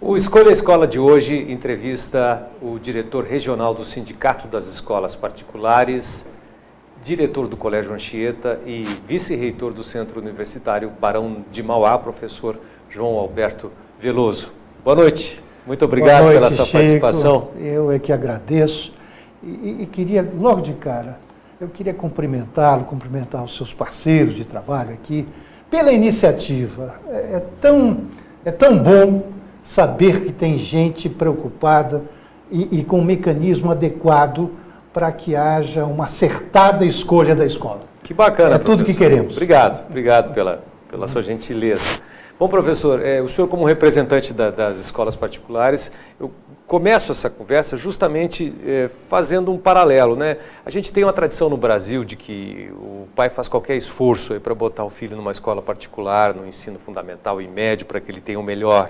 O Escolha a Escola de hoje entrevista o diretor regional do Sindicato das Escolas Particulares, diretor do Colégio Anchieta e vice-reitor do Centro Universitário Barão de Mauá, professor João Alberto Veloso. Boa noite, muito obrigado pela sua participação. Eu é que agradeço e queria, logo de cara, eu queria cumprimentar os seus parceiros de trabalho aqui pela iniciativa. É tão bom saber que tem gente preocupada e com um mecanismo adequado para que haja uma acertada escolha da escola. Que bacana, é tudo professor. que queremos. Obrigado pela sua gentileza. Bom, professor, o senhor como representante das escolas particulares, eu começo essa conversa justamente fazendo um paralelo, né? A gente tem uma tradição no Brasil de que o pai faz qualquer esforço para botar o filho numa escola particular, no ensino fundamental e médio, para que ele tenha o melhor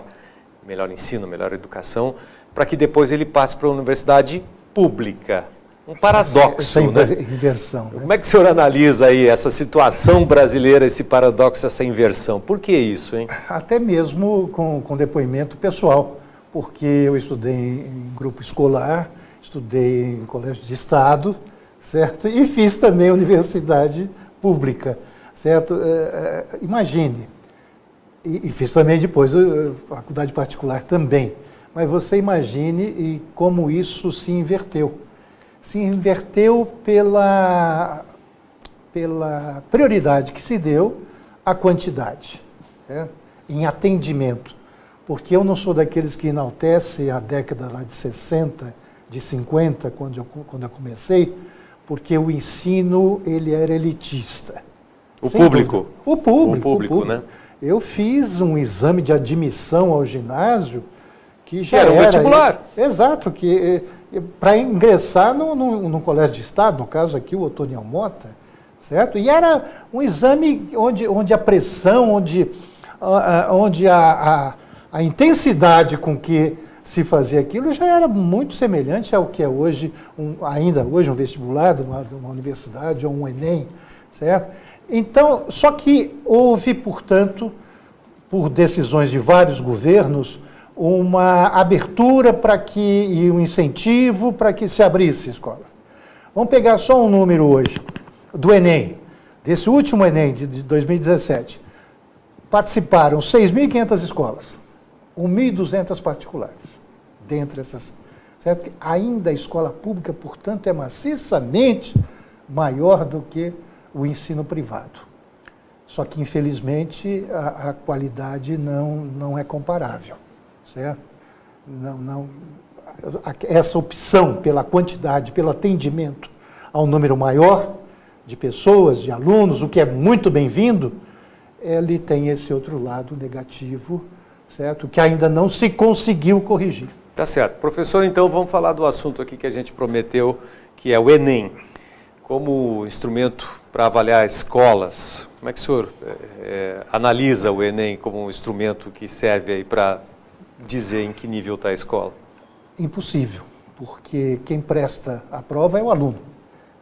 ensino, melhor educação, para que depois ele passe para a universidade pública. Um paradoxo, essa né? Inversão. Né? Como é que o senhor analisa aí essa situação brasileira, esse paradoxo, essa inversão? Por que isso, hein? Até mesmo com depoimento pessoal, porque eu estudei em grupo escolar, estudei em colégio de estado, certo? E fiz também universidade pública, certo? Imagine. E fiz também depois faculdade particular também. Mas você imagine como isso se inverteu. Se inverteu pela prioridade que se deu à quantidade, certo? Em atendimento. Porque eu não sou daqueles que enaltece a década lá de 60, de 50, quando eu comecei, porque o ensino ele era elitista. O público, né? Eu fiz um exame de admissão ao ginásio que já era um vestibular. Exato, que para ingressar no colégio de estado, no caso aqui o Otoniel Mota, certo? E era um exame onde a pressão, onde a intensidade com que se fazia aquilo já era muito semelhante ao que é hoje, ainda hoje um vestibular de uma universidade ou um Enem, certo? Então, só que houve, portanto, por decisões de vários governos, uma abertura e um incentivo para que se abrisse escolas. Vamos pegar só um número hoje, do Enem, desse último Enem de 2017. Participaram 6.500 escolas, 1.200 particulares, dentre essas. Certo? Ainda a escola pública, portanto, é maciçamente maior do que o ensino privado. Só que, infelizmente, a qualidade não é comparável, certo? Essa opção pela quantidade, pelo atendimento ao número maior de pessoas, de alunos, o que é muito bem-vindo, ele tem esse outro lado negativo, certo? Que ainda não se conseguiu corrigir. Tá certo. Professor, então vamos falar do assunto aqui que a gente prometeu, que é o Enem. Como instrumento para avaliar escolas, como é que o senhor analisa o Enem como um instrumento que serve aí para dizer em que nível está a escola? Impossível, porque quem presta a prova é o aluno,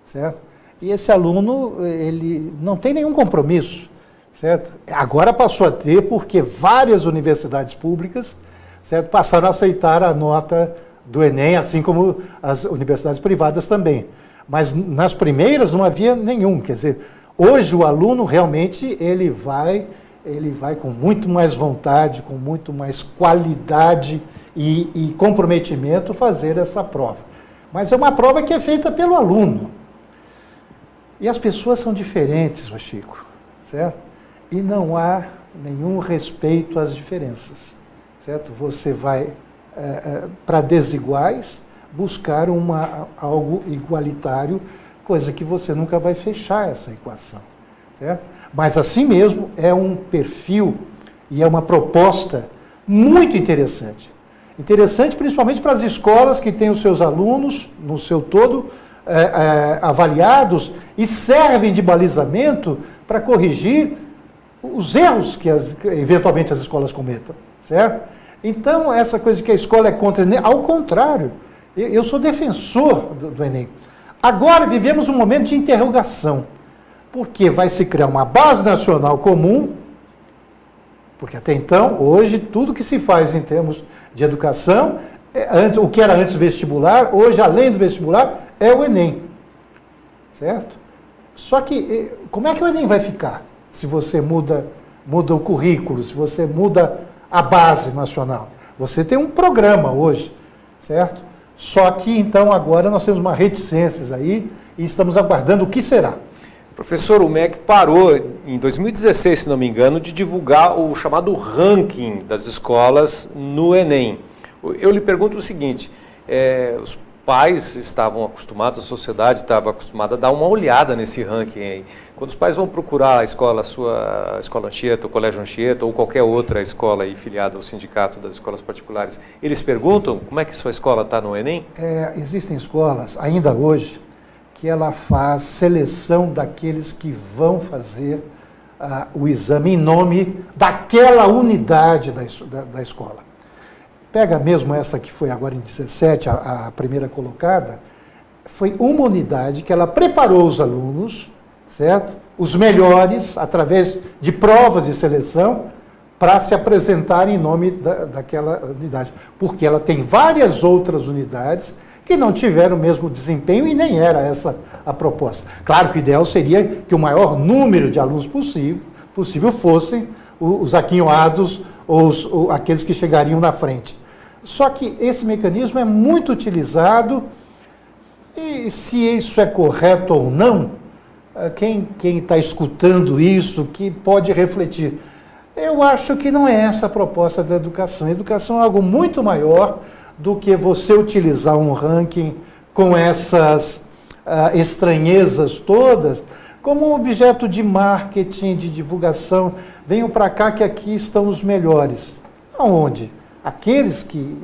certo? E esse aluno, ele não tem nenhum compromisso, certo? Agora passou a ter, porque várias universidades públicas, certo, passaram a aceitar a nota do Enem, assim como as universidades privadas também. Mas nas primeiras não havia nenhum, quer dizer, hoje o aluno realmente ele vai com muito mais vontade, com muito mais qualidade e comprometimento fazer essa prova. Mas é uma prova que é feita pelo aluno. E as pessoas são diferentes, Chico, certo? E não há nenhum respeito às diferenças, certo? Você vai para desiguais buscar algo igualitário, coisa que você nunca vai fechar essa equação, certo? Mas assim mesmo é um perfil e é uma proposta muito interessante. Interessante principalmente para as escolas que têm os seus alunos, no seu todo, avaliados e servem de balizamento para corrigir os erros que eventualmente as escolas cometam, certo? Então, essa coisa de que a escola é contra o Enem, ao contrário, eu sou defensor do Enem. Agora vivemos um momento de interrogação, porque vai se criar uma base nacional comum Porque até então, hoje, tudo que se faz em termos de educação, o que era antes vestibular, hoje, além do vestibular, é o Enem. Certo? Só que, como é que o Enem vai ficar se você muda o currículo, se você muda a base nacional? Você tem um programa hoje, certo? Só que, então, agora nós temos uma reticências aí e estamos aguardando o que será. Professor, o MEC parou em 2016, se não me engano, de divulgar o chamado ranking das escolas no Enem. Eu lhe pergunto o seguinte, os pais estavam acostumados, a sociedade estava acostumada a dar uma olhada nesse ranking aí. Quando os pais vão procurar a escola, a escola Anchieta, o Colégio Anchieta ou qualquer outra escola aí filiada ao sindicato das escolas particulares, eles perguntam como é que sua escola está no Enem? Existem escolas, ainda hoje, que ela faz seleção daqueles que vão fazer o exame em nome daquela unidade da escola. Pega mesmo essa que foi agora em 17, a primeira colocada, foi uma unidade que ela preparou os alunos, certo? Os melhores, através de provas de seleção, para se apresentarem em nome daquela unidade. Porque ela tem várias outras unidades que não tiveram o mesmo desempenho e nem era essa a proposta. Claro que o ideal seria que o maior número de alunos possível fossem os aquinhoados ou aqueles que chegariam na frente. Só que esse mecanismo é muito utilizado e se isso é correto ou não, quem está escutando isso, que pode refletir. Eu acho que não é essa a proposta da educação. A educação é algo muito maior do que você utilizar um ranking com essas estranhezas todas como um objeto de marketing, de divulgação. Venham para cá que aqui estão os melhores. Aonde?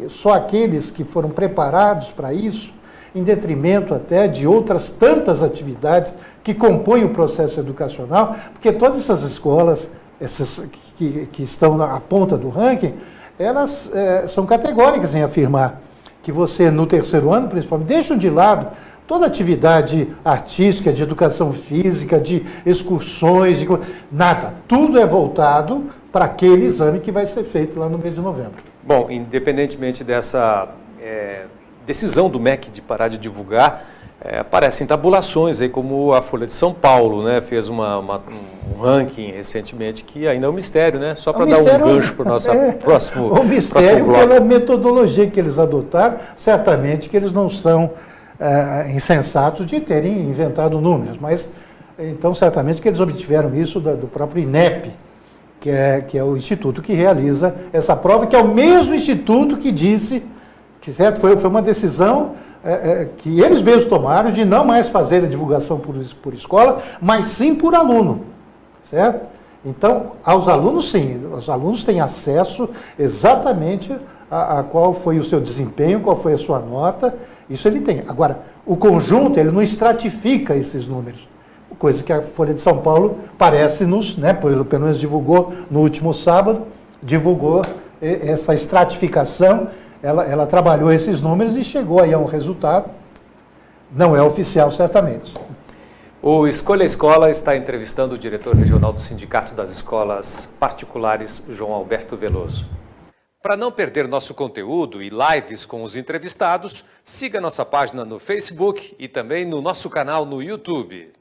Só aqueles que foram preparados para isso, em detrimento até de outras tantas atividades que compõem o processo educacional, porque todas essas escolas, essas que estão na ponta do ranking, elas são categóricas em afirmar que você, no terceiro ano, principalmente, deixam de lado toda atividade artística, de educação física, de excursões, nada. Tudo é voltado para aquele exame que vai ser feito lá no mês de novembro. Bom, independentemente dessa decisão do MEC de parar de divulgar, aparecem tabulações aí, como a Folha de São Paulo, né, fez um ranking recentemente que ainda é um mistério, né? Só para dar um gancho para o nosso próximo bloco. O mistério pela metodologia que eles adotaram, certamente que eles não são insensatos de terem inventado números, mas então certamente que eles obtiveram isso do próprio INEP, que é o instituto que realiza essa prova, que é o mesmo instituto que disse que certo, foi uma decisão que eles mesmos tomaram de não mais fazer a divulgação por escola, mas sim por aluno, certo? Então, aos alunos sim, os alunos têm acesso exatamente a qual foi o seu desempenho, qual foi a sua nota, isso ele tem. Agora, o conjunto, ele não estratifica esses números, coisa que a Folha de São Paulo parece-nos, né, pelo menos divulgou no último sábado, divulgou essa estratificação, ela trabalhou esses números e chegou aí a um resultado, não é oficial certamente. O Escolha Escola está entrevistando o diretor regional do Sindicato das Escolas Particulares, João Alberto Veloso. Para não perder nosso conteúdo e lives com os entrevistados, siga nossa página no Facebook e também no nosso canal no YouTube.